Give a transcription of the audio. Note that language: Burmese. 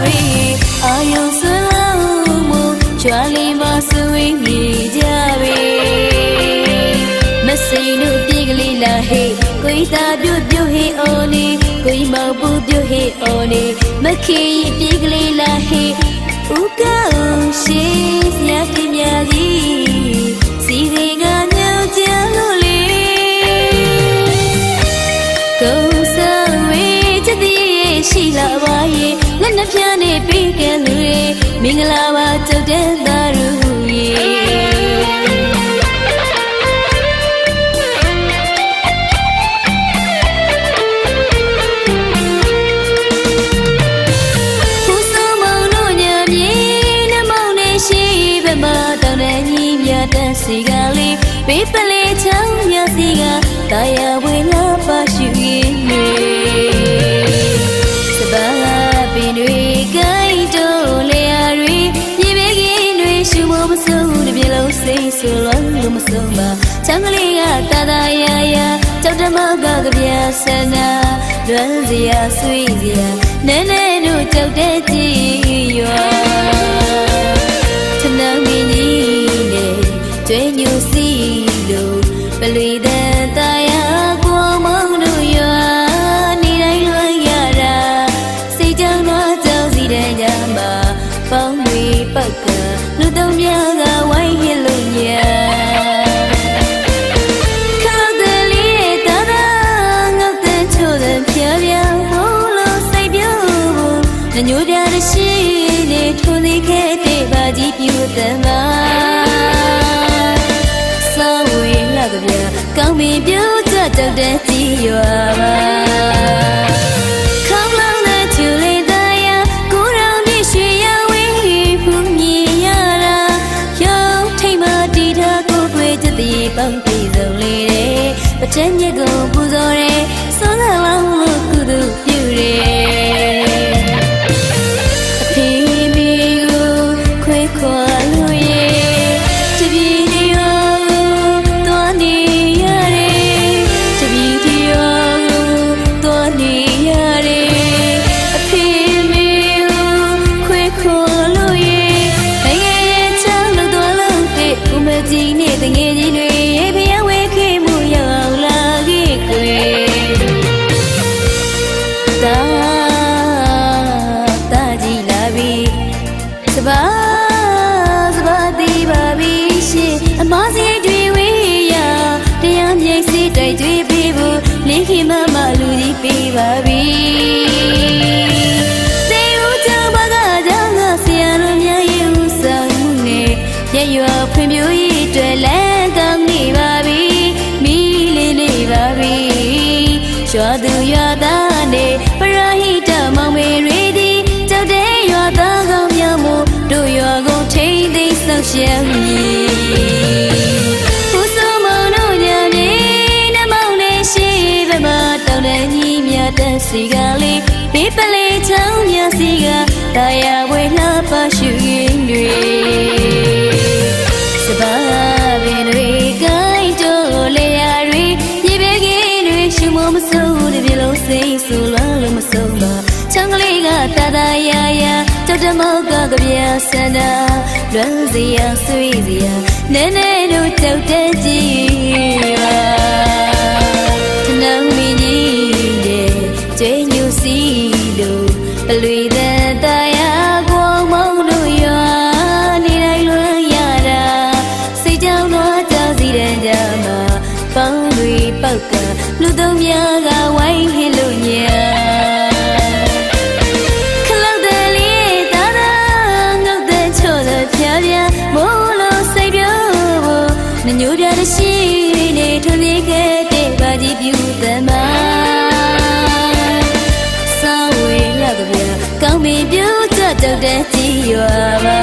ပဲအာယုံဆွလောင်းမှုကြွားလေးမဆွေးနေကြပဲမစိန်တို့ပြေကလေးလာဟေးကိုယ်သာပြုတ်ပြုတ်ဟေးအော်နေကိုယ်မောင်ပူပြုတ်ဟေးအော်နေမခေပြေကလေးလာဟေးဥကောင်းရှိစရာတင်များကြီးစီရေကညောင်ကြလို့လေကိုယ်ဆောင်ဝေးချက်တည်းရှိလာပါရဲ့လက်နှပြနေပြီးကလူတွေမင်္ဂလာပါကြောက်တဲ့သားတို့ရဲ့စီကလေးပေးပလေးချောင်းမြစီကတာယာဝေလာပါရှိရင်လေစပါးပင်တွေကိုင်းတို့လေယာတွေပြေပေးခင်တွေရှူမမဆုံးတပြေလုံးစိတ်ဆိုလို့မဆုံးပါချမ်းကလေးကတာတာယာယာကြောက်တမကကပြဆန္ဒလွမ်းစရာဆွေးစရာနဲနဲတို့ကြောက်တဲ့ကြည်ရွာထနမင်းကြီးနဲ့ကျွေးညူစီလို့ပလီတဲ့တရားကိုမောင်တို့ရွာနေတိုင်းလွန်ရတာစိတ်ကြောင့်တော့ကြောက်စီတဲ့ညမှာပေါင်းတွေပတ်ကလူသုံးများကဝိုင်းရလို့ညာခါတဲ့လေးတာတာငေါတဲ့ချို့တဲ့ဖြာဖြာဟိုးလို့စိတ်ပြုတ်ညိုပြတဲ့ရှိနေထုံနေခဲ့တဲ့ဘာကြီးပြူတဲ့မှာကောင်းပြီပြုတ်ကြတော့တဲ့ကြည်ရွာပါခေါင်းလောင်းတဲ့ချူလေးတရားကိုရောင်ပြည့်ရွှေရဝင်းဖူးမြင်ရတာရုံးထိတ်မှတီထားကိုခွေကြသည်ပေါင်းပြီးစုံလေးတဲ့ပထက်ညက်ကိုပူဇော်တဲ့စောကလောင်းလို့ကုသိုလ်ပြုတဲ့အဖေမိကိုခွေခွာလို့ရဲ့တပြေကြီးနဲ့တငယ်ကြီးတွေဖျားဝဲခေမှုရောက်လာခဲ့ကွယ်တာကြီးလာပြီစပါတီးပါပြီရှင်အမစီတွေဝေးရတရားမြိတ်စီတိုက်တွေပေးဖို့လင်းခင်မလူကြီးပေးပါပြီတေဦးကြောင့်ဘာကကြောင့်ငါဆရာတို့များရဲ့ဥဆောင်မှုနဲ့ရရွာဖွံ့ဖြိုးရေးတွေ့လဲကောင်းနေပါပြီမီးလေးနေပါပြီရွာသူရွာသားနဲ့ပရဟိတမောင်မေတွေသည်ကြောက်တဲ့ရွာသားကောင်းများမို့တို့ရွာကိုထိမ့်သိမ်းဆောက်ရှောက်မည်ဦးစိုးမောင်တို့ညာမြေနှမောင်နဲ့ရှိဘမတောင်းတကြီးမြတ်တဲ့စီကလေးပေးပလေးချောင်းမြစီကတာယာဝေလှပါရှူရင်တွေစပါးပင်တွေကိုင်းတို့လေယာတွေပြေပေးခင်တွေရှူမမဆုံးတပြေလုံးစိတ်ဆိုလို့မဆုံးပါချမ်းကလေးကတာတာယာယာကြောက်တမောကကပြဆန္ဒလွမ်းစရာဆွေးစရာနဲနဲတို့ကြောက်တဲ့ကြည်ပါထနမင်းကြီးတဲ့ကျွေးညူစီလို့ပလွေတဲ့တရားကိုမောင်တို့ရွာနေတိုင်းလွန်ရတာစိတ်ကြောင့်တော့ကြောက်စီတဲ့ညမှာပေါင်းတွေပောက်ကလူသုံးများကဝိုင်းဟင်းလို့ညာခလောက်တဲ့လေးတာတာငေါတဲ့ချို့တဲ့ဖြာဖြာမိုးလို့စိတ်ပြုတ်ညိုပြတဲ့ရှိနေထွန်ပြေခဲ့တဲ့ဘာကြီးပြူတဲ့မှာကောင်းပြီပြုတ်ကြတော့တဲ့ကြည်ရွာပါ